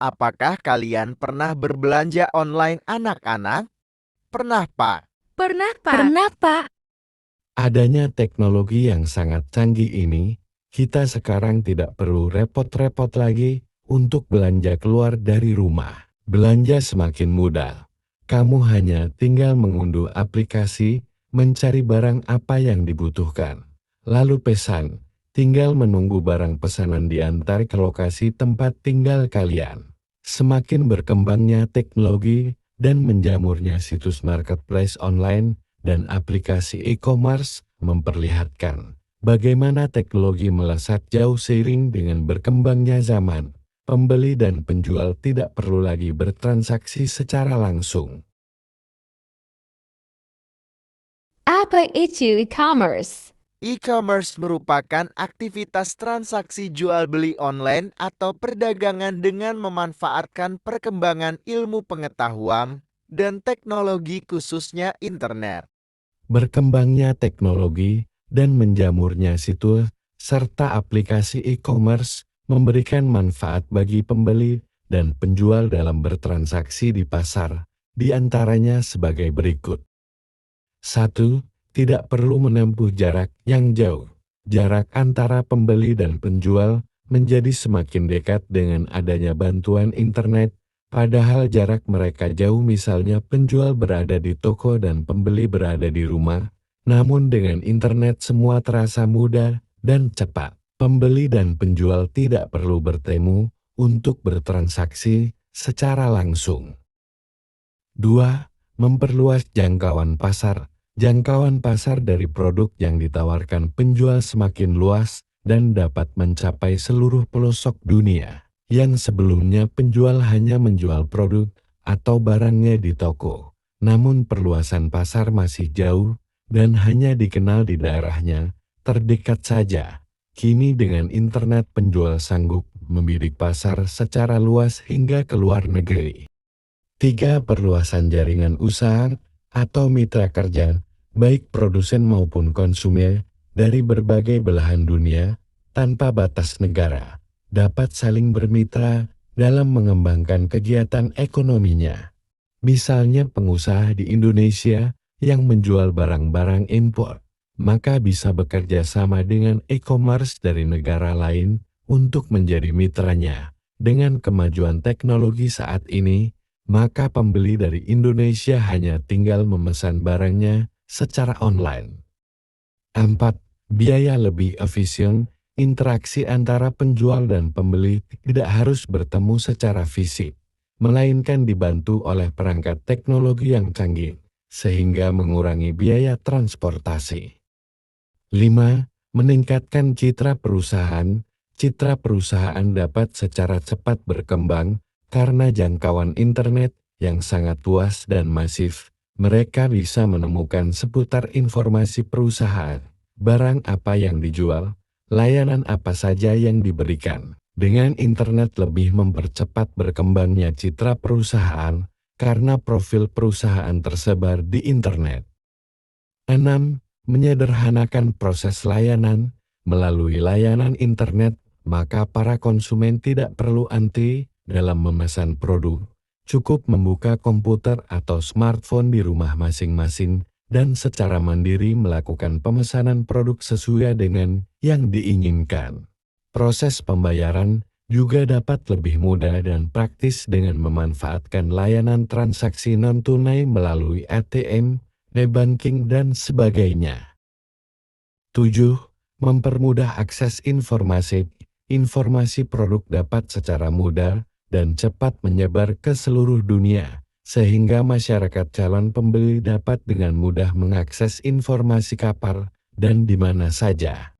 Apakah kalian pernah berbelanja online anak-anak? Pernah, Pak? Pernah, Pak. Pernah, Pak. Adanya teknologi yang sangat canggih ini, kita sekarang tidak perlu repot-repot lagi untuk belanja keluar dari rumah. Belanja semakin mudah. Kamu hanya tinggal mengunduh aplikasi, mencari barang apa yang dibutuhkan. Lalu pesan, tinggal menunggu barang pesanan diantar ke lokasi tempat tinggal kalian. Semakin berkembangnya teknologi dan menjamurnya situs marketplace online dan aplikasi e-commerce memperlihatkan bagaimana teknologi melesat jauh seiring dengan berkembangnya zaman. Pembeli dan penjual tidak perlu lagi bertransaksi secara langsung. Apa itu e-commerce? E-commerce merupakan aktivitas transaksi jual beli online atau perdagangan dengan memanfaatkan perkembangan ilmu pengetahuan dan teknologi khususnya internet. Berkembangnya teknologi dan menjamurnya situs serta aplikasi e-commerce memberikan manfaat bagi pembeli dan penjual dalam bertransaksi di pasar, di antaranya sebagai berikut. 1. Tidak perlu menempuh jarak yang jauh. Jarak antara pembeli dan penjual menjadi semakin dekat dengan adanya bantuan internet, padahal jarak mereka jauh, misalnya penjual berada di toko dan pembeli berada di rumah. Namun dengan internet semua terasa mudah dan cepat. Pembeli dan penjual tidak perlu bertemu untuk bertransaksi secara langsung. 2. Memperluas jangkauan pasar. Jangkauan pasar dari produk yang ditawarkan penjual semakin luas dan dapat mencapai seluruh pelosok dunia. Yang sebelumnya penjual hanya menjual produk atau barangnya di toko. Namun perluasan pasar masih jauh dan hanya dikenal di daerahnya terdekat saja. Kini dengan internet penjual sanggup membidik pasar secara luas hingga ke luar negeri. 3. Perluasan jaringan usaha atau mitra kerja, baik produsen maupun konsumen, dari berbagai belahan dunia, tanpa batas negara, dapat saling bermitra dalam mengembangkan kegiatan ekonominya. Misalnya pengusaha di Indonesia yang menjual barang-barang impor, maka bisa bekerja sama dengan e-commerce dari negara lain untuk menjadi mitranya. Dengan kemajuan teknologi saat ini, maka pembeli dari Indonesia hanya tinggal memesan barangnya secara online. 4. Biaya lebih efisien. Interaksi antara penjual dan pembeli tidak harus bertemu secara fisik, melainkan dibantu oleh perangkat teknologi yang canggih, sehingga mengurangi biaya transportasi. 5. Meningkatkan citra perusahaan. Citra perusahaan dapat secara cepat berkembang karena jangkauan internet yang sangat luas dan masif. Mereka bisa menemukan seputar informasi perusahaan, barang apa yang dijual, layanan apa saja yang diberikan. Dengan internet lebih mempercepat berkembangnya citra perusahaan karena profil perusahaan tersebar di internet. 6. Menyederhanakan proses layanan. Melalui layanan internet, maka para konsumen tidak perlu antri dalam memesan produk. Cukup membuka komputer atau smartphone di rumah masing-masing dan secara mandiri melakukan pemesanan produk sesuai dengan yang diinginkan. Proses pembayaran juga dapat lebih mudah dan praktis dengan memanfaatkan layanan transaksi non-tunai melalui ATM, e-banking, dan sebagainya. 7. Mempermudah akses informasi. Informasi produk dapat secara mudah dan cepat menyebar ke seluruh dunia, sehingga masyarakat calon pembeli dapat dengan mudah mengakses informasi kapan dan di mana saja.